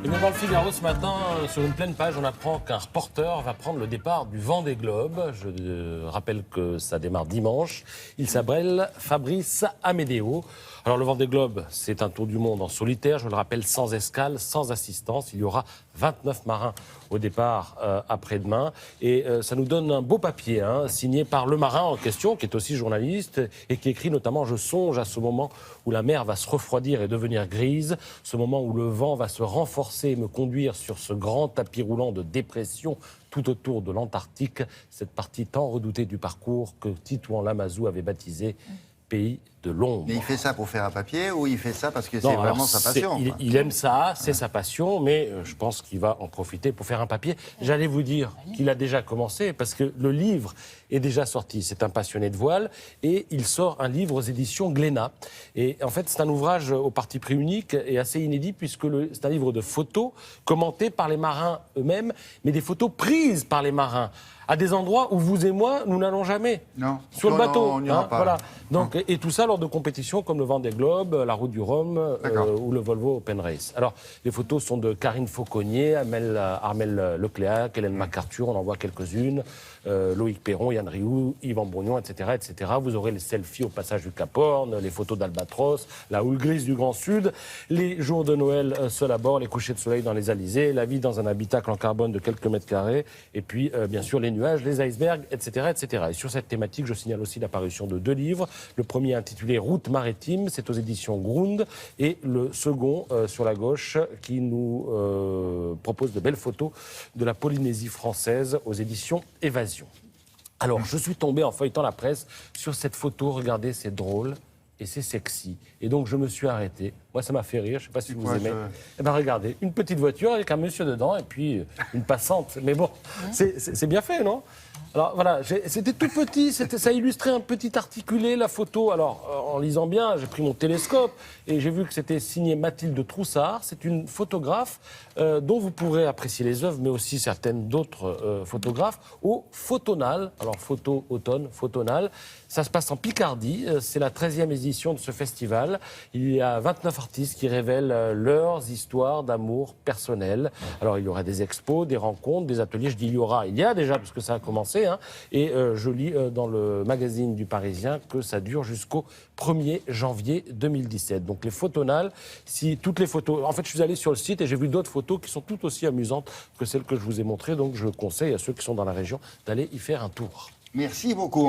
Et bien dans le Figaro ce matin, sur une pleine page, on apprend qu'un reporter va prendre le départ du Vendée Globe. Je rappelle que ça démarre dimanche. Il s'appelle Fabrice Amedeo. Alors le Vendée Globe, c'est un tour du monde en solitaire, je le rappelle, sans escale, sans assistance. Il y aura 29 marins au départ après-demain. Et ça nous donne un beau papier, signé par le marin en question, qui est aussi journaliste, et qui écrit notamment « Je songe à ce moment où la mer va se refroidir et devenir grise, ce moment où le vent va se renforcer et me conduire sur ce grand tapis roulant de dépression tout autour de l'Antarctique, cette partie tant redoutée du parcours que Titouan Lamazou avait baptisé pays de l'ombre. » Mais il fait ça pour faire un papier ou il fait ça parce que c'est vraiment sa passion? Il aime ça, c'est sa passion, mais je pense qu'il va en profiter pour faire un papier. J'allais vous dire qu'il a déjà commencé parce que le livre est déjà sorti. C'est un passionné de voile et il sort un livre aux éditions Glénat. Et en fait, c'est un ouvrage au parti pris unique et assez inédit puisque c'est un livre de photos commentés par les marins eux-mêmes, mais des photos prises par les marins à des endroits où vous et moi, nous n'allons jamais. Non. Sur le bateau. On n'ira pas. Voilà. Donc, et tout ça lors de compétitions comme le Vendée Globe, la Route du Rhum ou le Volvo Open Race. Alors, les photos sont de Karine Fauconnier, Armel Lecléac, Hélène MacArthur, on en voit quelques-unes, Loïc Perron, Yann Rioux, Yvan Bourgnon, etc., etc. Vous aurez les selfies au passage du Cap Horn, les photos d'Albatros, la houle grise du Grand Sud, les jours de Noël seuls à bord, les couchers de soleil dans les alizés, la vie dans un habitacle en carbone de quelques mètres carrés, et puis, bien sûr, les nuages, les icebergs, etc., etc. Et sur cette thématique, je signale aussi l'apparition de 2 livres. Le premier intitulé Route maritime, c'est aux éditions Grund, et le second sur la gauche qui nous propose de belles photos de la Polynésie française aux éditions Évasion. Alors, je suis tombé en feuilletant la presse sur cette photo. Regardez, c'est drôle et c'est sexy. Et donc, je me suis arrêté. Moi, ça m'a fait rire. Je ne sais pas si vous aimez. Eh bien, regardez, une petite voiture avec un monsieur dedans et puis une passante. Mais bon, c'est bien fait, non? Alors voilà, c'était tout petit, ça illustrait un petit articulé, la photo. Alors, en lisant bien, j'ai pris mon télescope et j'ai vu que c'était signé Mathilde Troussard. C'est une photographe dont vous pourrez apprécier les œuvres, mais aussi certaines d'autres photographes, au Photonal. Alors, photo, automne, Photonal. Ça se passe en Picardie. C'est la 13e édition de ce festival. Il y a 29 artistes qui révèlent leurs histoires d'amour personnel. Alors, il y aura des expos, des rencontres, des ateliers. Je dis il y a déjà, parce que ça a commencé. Et je lis dans le magazine du Parisien que ça dure jusqu'au 1er janvier 2017. Donc les Photonales, si toutes les photos... En fait, je suis allé sur le site et j'ai vu d'autres photos qui sont tout aussi amusantes que celles que je vous ai montrées. Donc je conseille à ceux qui sont dans la région d'aller y faire un tour. Merci beaucoup.